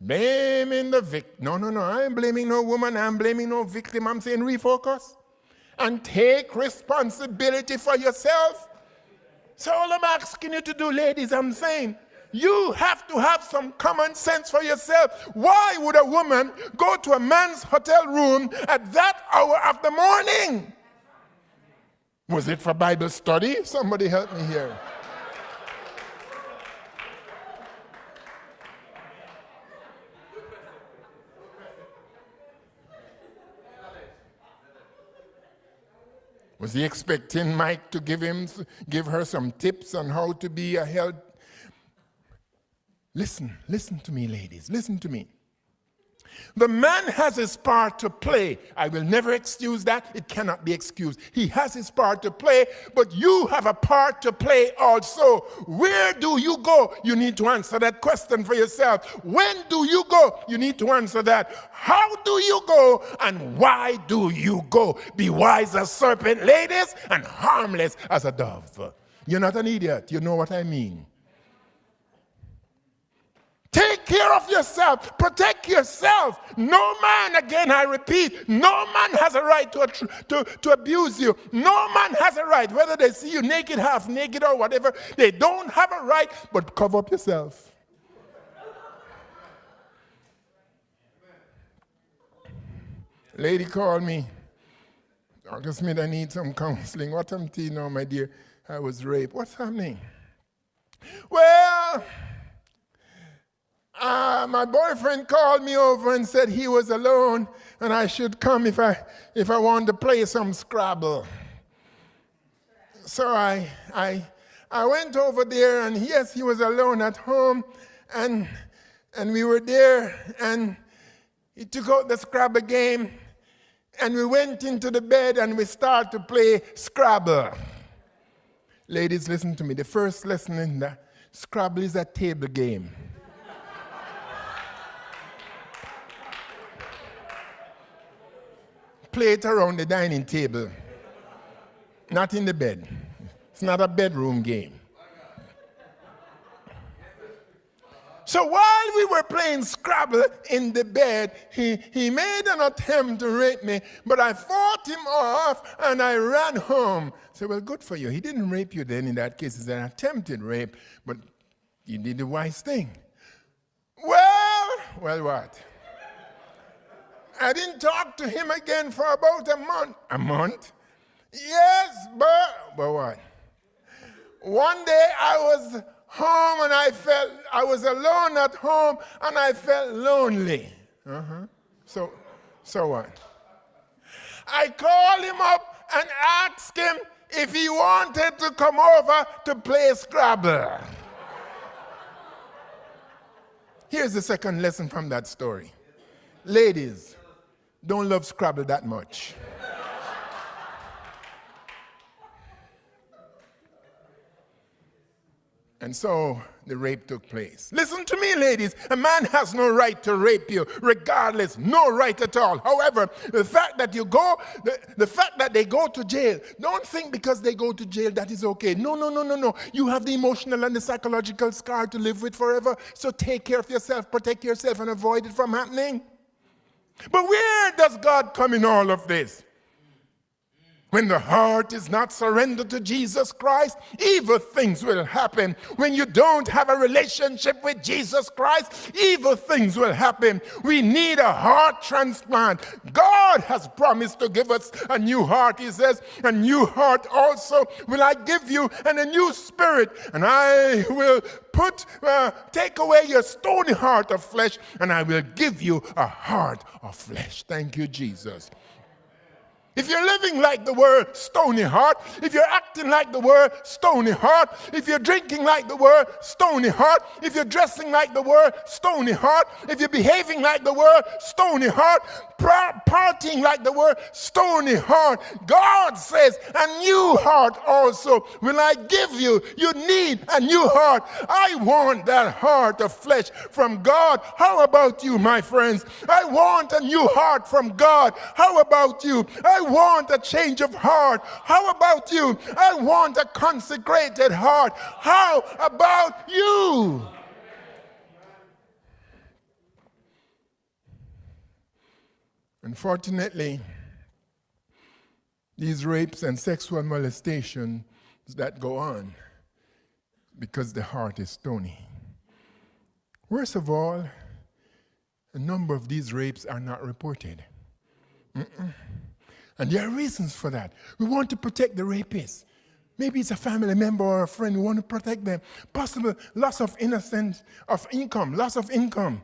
blaming the victim. No, I ain't blaming no woman, I'm blaming no victim. I'm saying refocus and take responsibility for yourself. So all I'm asking you to do, ladies, I'm saying, you have to have some common sense for yourself. Why would a woman go to a man's hotel room at that hour of the morning? Was it for Bible study? Somebody help me here. Was he expecting Mike to give her some tips on how to be a health? Listen to me, ladies. Listen to me. The man has his part to play. I will never excuse that. It cannot be excused. He has his part to play, but you have a part to play also. Where do you go? You need to answer that question for yourself. When do you go? You need to answer that. How do you go and why do you go? Be wise as serpent, ladies, and harmless as a dove. You're not an idiot. You know what I mean. Take care of yourself. Protect yourself. No man, again I repeat, no man has a right to abuse you. No man has a right, whether they see you naked, half naked, or whatever. They don't have a right, but cover up yourself. Lady called me. Dr. Smith, I need some counseling. What am I now, my dear? I was raped. What's happening? Well, my boyfriend called me over and said he was alone and I should come if I wanted to play some Scrabble. So I went over there, and yes, he was alone at home, and we were there, and he took out the Scrabble game, and we went into the bed and we started to play Scrabble. Ladies, listen to me. The first lesson in that Scrabble is a table game. Play it around the dining table, not in the bed. It's not a bedroom game. So while we were playing Scrabble in the bed, he made an attempt to rape me, but I fought him off and I ran home. So, well, good for you. He didn't rape you then. In that case, it's an attempted rape, but you did the wise thing. Well, what? I didn't talk to him again for about a month. A month? Yes, but what? One day I was home and I was alone at home and I felt lonely. So what? I called him up and asked him if he wanted to come over to play Scrabble. Here's the second lesson from that story. Ladies, don't love Scrabble that much. And so the rape took place. Listen to me, ladies. A man has no right to rape you, regardless, no right at all. However, the fact that they go to jail, don't think because they go to jail that is okay. No. You have the emotional and the psychological scar to live with forever. So take care of yourself, protect yourself, and avoid it from happening. But where does God come in all of this? When the heart is not surrendered to Jesus Christ, evil things will happen. When you don't have a relationship with Jesus Christ, evil things will happen. We need a heart transplant. God has promised to give us a new heart. He says, a new heart also will I give you, and a new spirit. And I will take away your stony heart of flesh, and I will give you a heart of flesh. Thank you, Jesus. If you're living like the world, stony heart. If you're acting like the world, stony heart. If you're drinking like the world, stony heart. If you're dressing like the world, stony heart. If you're behaving like the world, stony heart. Partying like the world, stony heart. God says, a new heart also will I give you. You need a new heart. I want that heart of flesh from God. How about you, my friends? I want a new heart from God. How about you? I want a change of heart. How about you? I want a consecrated heart. How about you? Unfortunately, these rapes and sexual molestations that go on because the heart is stony. Worst of all, a number of these rapes are not reported. And there are reasons for that. We want to protect the rapists. Maybe it's a family member or a friend. We want to protect them. Possible loss of innocence, of income, loss of income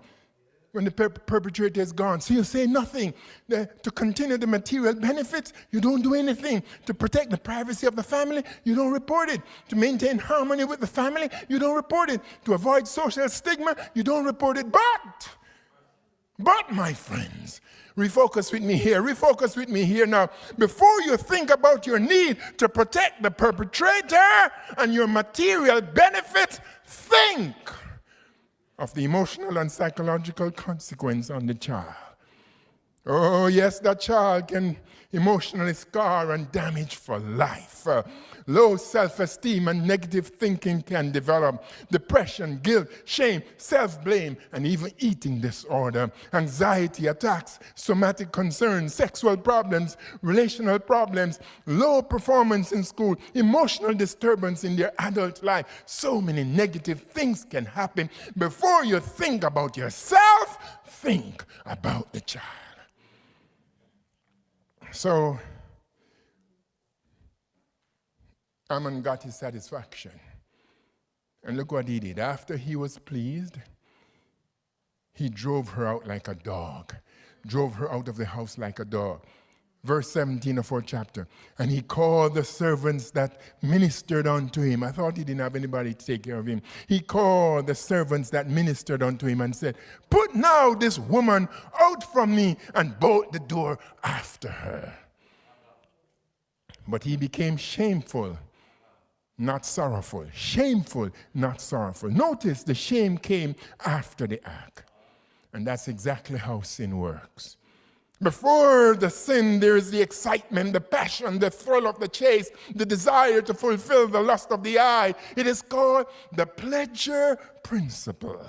when the perpetrator is gone. So you say nothing. To continue the material benefits, you don't do anything. To protect the privacy of the family, you don't report it. To maintain harmony with the family, you don't report it. To avoid social stigma, you don't report it. But my friends, refocus with me here. Refocus with me here now. Before you think about your need to protect the perpetrator and your material benefits, think of the emotional and psychological consequence on the child. Oh, yes, that child can emotionally scar and damage for life. Low self-esteem and negative thinking can develop. Depression, guilt, shame, self-blame, and even eating disorder. Anxiety attacks, somatic concerns, sexual problems, relational problems, low performance in school, emotional disturbance in their adult life. So many negative things can happen. Before you think about yourself, think about the child. So, Ammon got his satisfaction. And look what he did. After he was pleased, he drove her out like a dog. Drove her out of the house like a dog. Verse 17 of our chapter. And he called the servants that ministered unto him. I thought he didn't have anybody to take care of him. He called the servants that ministered unto him and said, put now this woman out from me, and bolt the door after her. But he became shameful, not sorrowful. Shameful, not sorrowful. Notice the shame came after the act. And that's exactly how sin works. Before the sin, there is the excitement, the passion, the thrill of the chase, the desire to fulfill the lust of the eye. It is called the pleasure principle.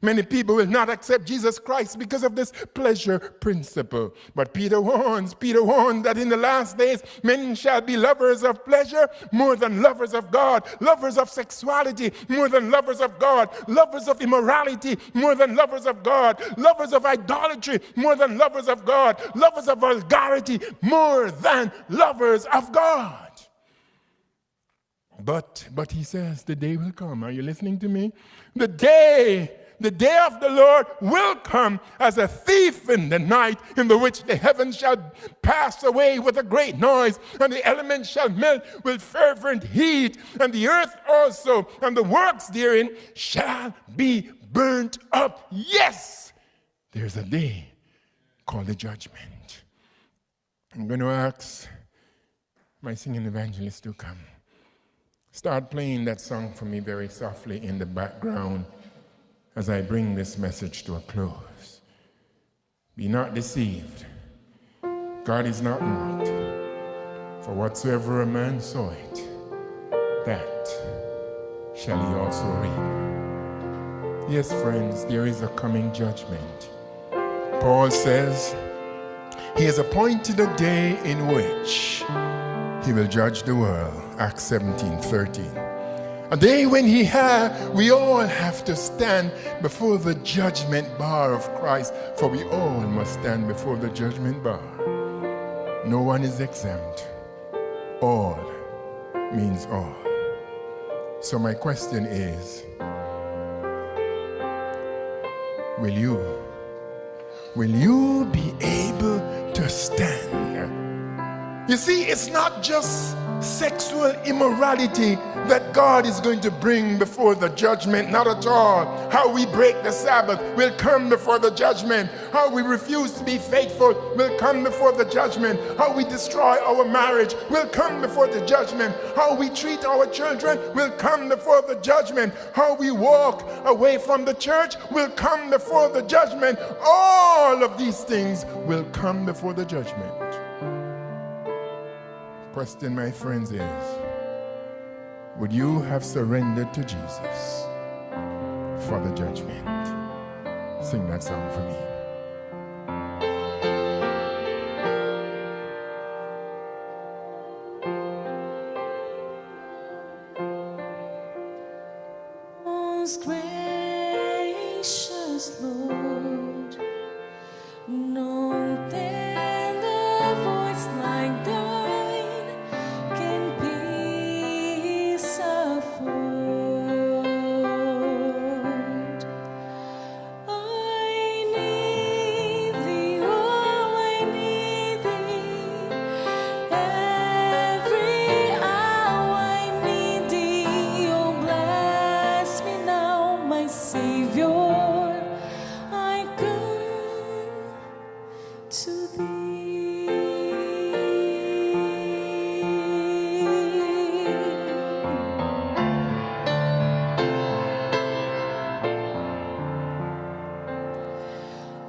Many people will not accept Jesus Christ because of this pleasure principle. But Peter warns that in the last days, men shall be lovers of pleasure more than lovers of God, lovers of sexuality more than lovers of God, lovers of immorality more than lovers of God, lovers of idolatry more than lovers of God, lovers of vulgarity more than lovers of God. But he says, the day will come. Are you listening to me? The day of the Lord will come as a thief in the night, in the which the heavens shall pass away with a great noise, and the elements shall melt with fervent heat, and the earth also and the works therein shall be burnt up. Yes, there's a day called the judgment. I'm going to ask my singing evangelist to come. Start playing that song for me very softly in the background as I bring this message to a close. Be not deceived. God is not mocked. For whatsoever a man soweth, that shall he also reap. Yes, friends, there is a coming judgment. Paul says he has appointed a day in which he will judge the world. Acts 17:13. A day when we all have to stand before the judgment bar of Christ, for we all must stand before the judgment bar. No one is exempt. All means all. So my question is, will you be able to stand? You see, it's not just sexual immorality that God is going to bring before the judgment, not at all. How we break the Sabbath will come before the judgment. How we refuse to be faithful will come before the judgment. How we destroy our marriage will come before the judgment. How we treat our children will come before the judgment. How we walk away from the church will come before the judgment. All of these things will come before the judgment. Question, my friends, is, would you have surrendered to Jesus for the judgment? Sing that song for me. Most gracious Lord, no tender voice like thine can peace afford. I need thee, oh, I need thee. Every hour I need thee. Oh, bless me now, my Savior. I come to thee.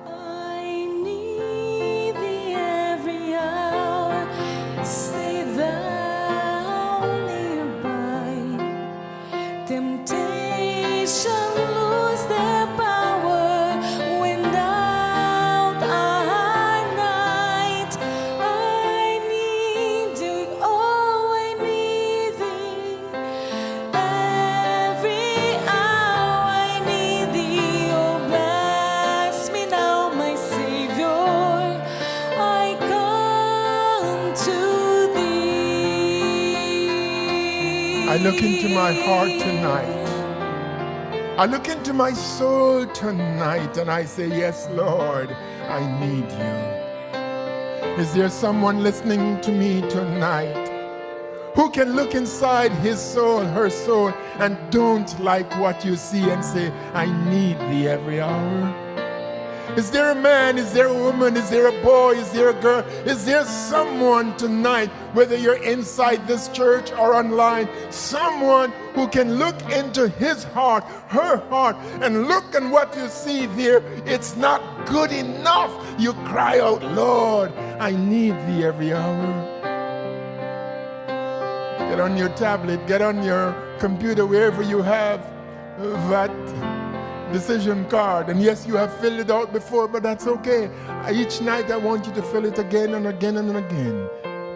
I need thee every hour. Stay thou nearby. Temptation lose their power when doubt our night. I need thee, oh, I need thee. Every hour I need thee. Oh, bless me now, my Savior. I come to thee. I look into my heart tonight. I look into my soul tonight and I say, yes, Lord, I need you. Is there someone listening to me tonight who can look inside his soul, her soul, and don't like what you see and say, I need thee every hour? Is there a man, is there a woman, is there a boy, is there a girl, is there someone tonight, whether you're inside this church or online, someone who can look into his heart, her heart, and look at what you see there? It's not good enough. You cry out, Lord, I need thee every hour. Get on your tablet, get on your computer, wherever you have that decision card. And yes, you have filled it out before, but that's okay. Each night I want you to fill it again and again and again,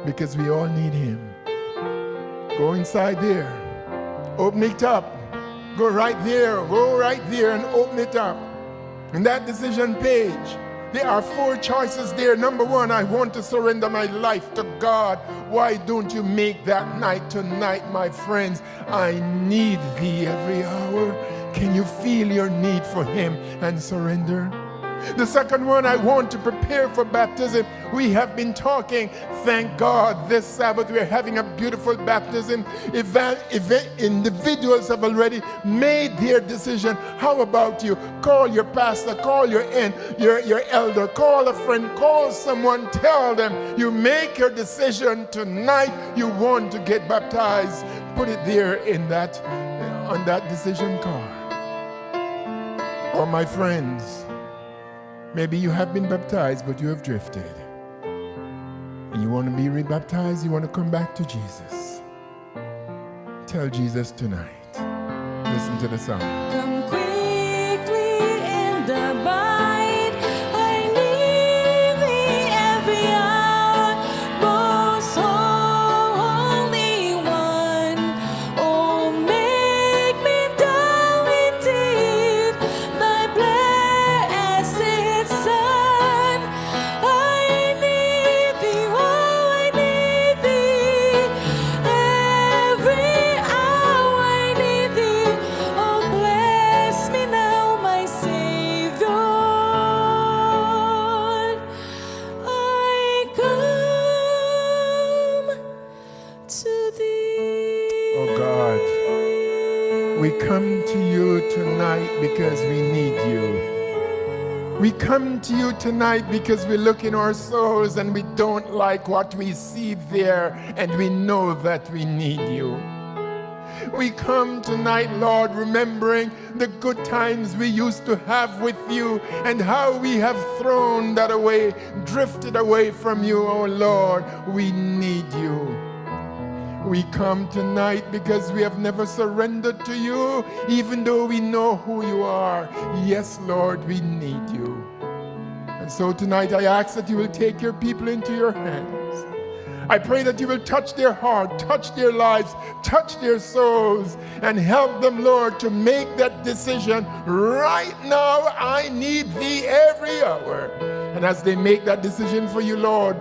because we all need him. Go inside there, open it up, go right there and open it up. In that decision page, there are 4 choices there. Number 1, I want to surrender my life to God. Why don't you make that night tonight, my friends? I need thee every hour. Can you feel your need for him and surrender? The second one, I want to prepare for baptism. We have been talking, thank God, this Sabbath we're having a beautiful baptism. Individuals have already made their decision. How about you? Call your pastor, call your elder, call a friend, call someone, tell them you make your decision tonight. You want to get baptized. Put it there on that decision card. Or my friends, maybe you have been baptized, but you have drifted. And you want to be rebaptized, you want to come back to Jesus. Tell Jesus tonight. Listen to the song. Come quickly and abide. I need thee every hour. Most holy one. Oh, make me thou indeed thy blessed Son. I need thee, oh, I need thee every hour. I need thee. Oh, bless me now, my Savior. I come to thee. Oh God, we come to you tonight because we need you. We come to you tonight because we look in our souls and we don't like what we see there, and we know that we need you. We come tonight, Lord, remembering the good times we used to have with you and how we have thrown that away, drifted away from you, oh Lord. We need you. We come tonight because we have never surrendered to you, even though we know who you are. Yes, Lord, we need you. And so tonight I ask that you will take your people into your hands. I pray that you will touch their heart, touch their lives, touch their souls, and help them, Lord, to make that decision right now. I need thee every hour. And as they make that decision for you, Lord,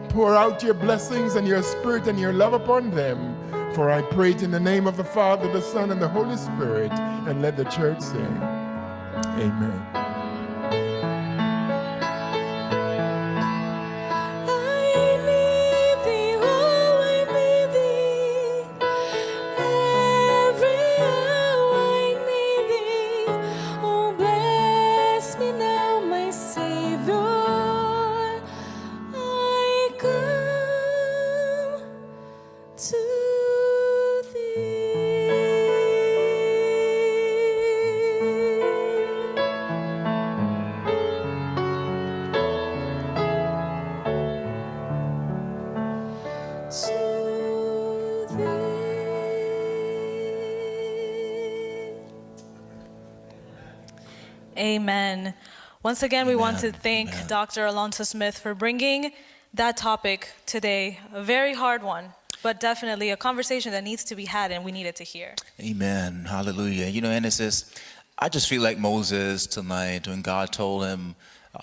pour out your blessings and your spirit and your love upon them. For I pray it in the name of the Father, the Son, and the Holy Spirit. And let the church say, amen. I need thee, oh, I need thee every hour. I need thee. Oh, bless me now, my Savior. I come to Amen. Once again, we want to Amen. thank Amen. Dr. Alonzo Smith for bringing that topic today. A very hard one, but definitely a conversation that needs to be had and we needed to hear. Amen. Hallelujah. You know, and it says, I just feel like Moses tonight when God told him,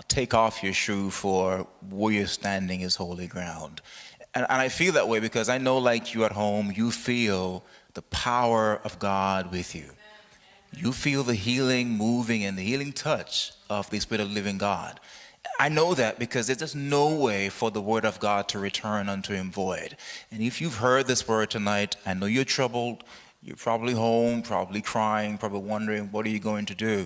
take off your shoe, for where you're standing is holy ground. And I feel that way because I know, like you at home, you feel the power of God with you. You feel the healing moving and the healing touch of the Spirit of the living God. I know that because there's just no way for the word of God to return unto him void. And if you've heard this word tonight, I know you're troubled. You're probably home, probably crying, probably wondering, what are you going to do?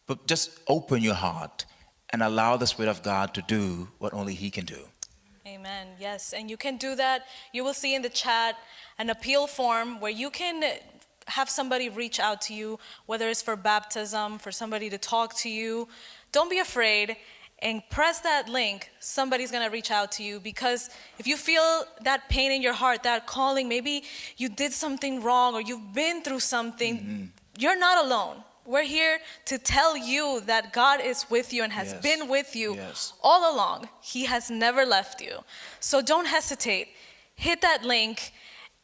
But just open your heart and allow the Spirit of God to do what only he can do. Amen. Yes, and you can do that. You will see in the chat an appeal form where you can have somebody reach out to you, whether it's for baptism, for somebody to talk to you. Don't be afraid and press that link. Somebody's going to reach out to you, because if you feel that pain in your heart, that calling, maybe you did something wrong or you've been through something, you're not alone. We're here to tell you that God is with you and has been with you all along. He has never left you. So don't hesitate. Hit that link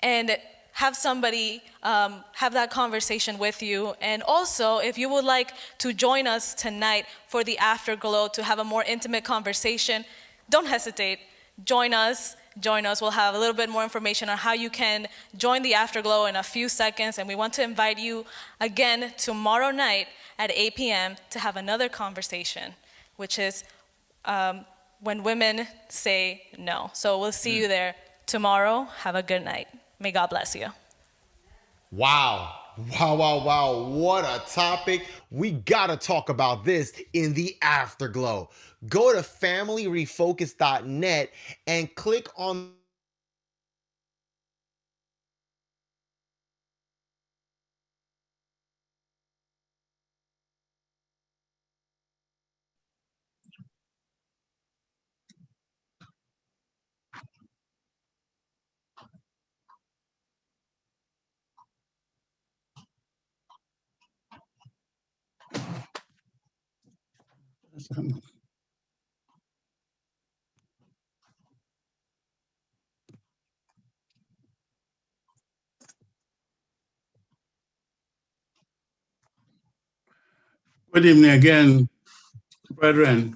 and have somebody have that conversation with you. And also, if you would like to join us tonight for the Afterglow to have a more intimate conversation, don't hesitate. Join us. We'll have a little bit more information on how you can join the Afterglow in a few seconds. And we want to invite you again tomorrow night at 8 p.m. to have another conversation. which is when women say no. So we'll see you there tomorrow. Have a good night. May God bless you. Wow. Wow, wow, wow. What a topic. We got to talk about this in the afterglow. Go to familyrefocus.net and click on Good evening again, brethren.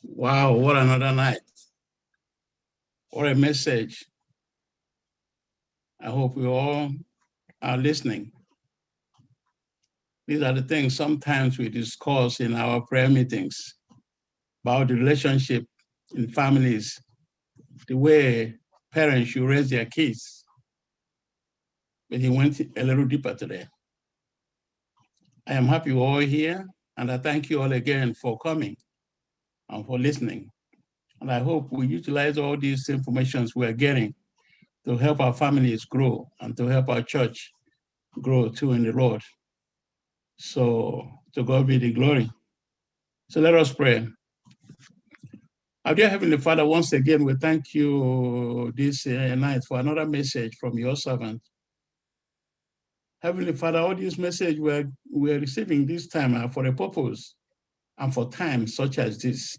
Wow, what another night. What a message. I hope we all are listening. These are the things sometimes we discuss in our prayer meetings about the relationship in families, the way parents should raise their kids. But he went a little deeper today. I am happy you're all here, and I thank you all again for coming and for listening. And I hope we utilize all these informations we are getting to help our families grow and to help our church grow too in the Lord. So to God be the glory. So let us pray. Our dear Heavenly Father, once again, we thank you this night for another message from your servant. Heavenly Father, all these messages we're receiving this time are for a purpose and for times such as this.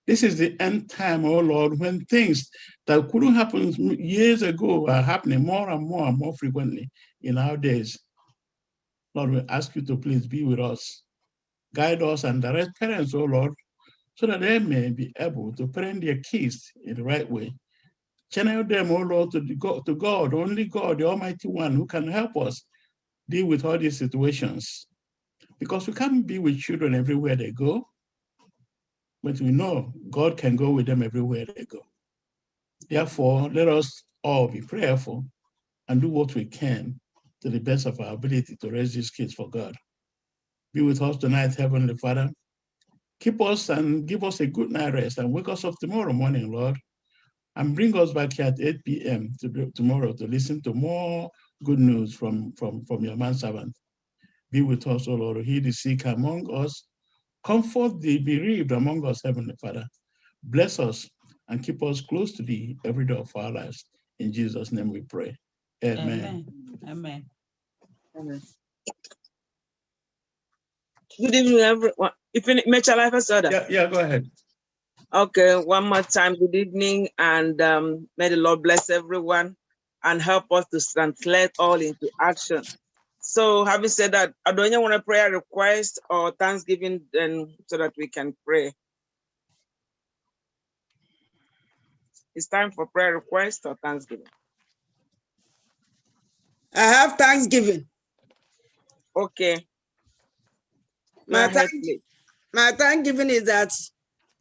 This is the end time, oh Lord, when things that couldn't happen years ago are happening more and more frequently in our days. Lord, we ask you to please be with us. Guide us and direct parents, oh Lord, so that they may be able to parent their kids in the right way. Channel them, oh Lord, to God, only God, the Almighty One, who can help us deal with all these situations. Because we can't be with children everywhere they go, but we know God can go with them everywhere they go. Therefore, let us all be prayerful and do what we can to the best of our ability to raise these kids for God. Be with us tonight, Heavenly Father. Keep us and give us a good night rest and wake us up tomorrow morning, Lord, and bring us back here at 8 p.m. tomorrow to listen to more good news from your manservant. Be with us, O Lord, heal the sick among us, comfort the bereaved among us, Heavenly Father. Bless us and keep us close to thee every day of our lives. In Jesus' name we pray. Amen. Amen. Amen. Good evening, everyone. If you make your life a soda. Yeah, go ahead. Okay, one more time, good evening, and may the Lord bless everyone and help us to translate all into action. So having said that, I don't want a prayer request or Thanksgiving then so that we can pray. It's time for prayer request or Thanksgiving. I have Thanksgiving. Okay. My Thanksgiving is that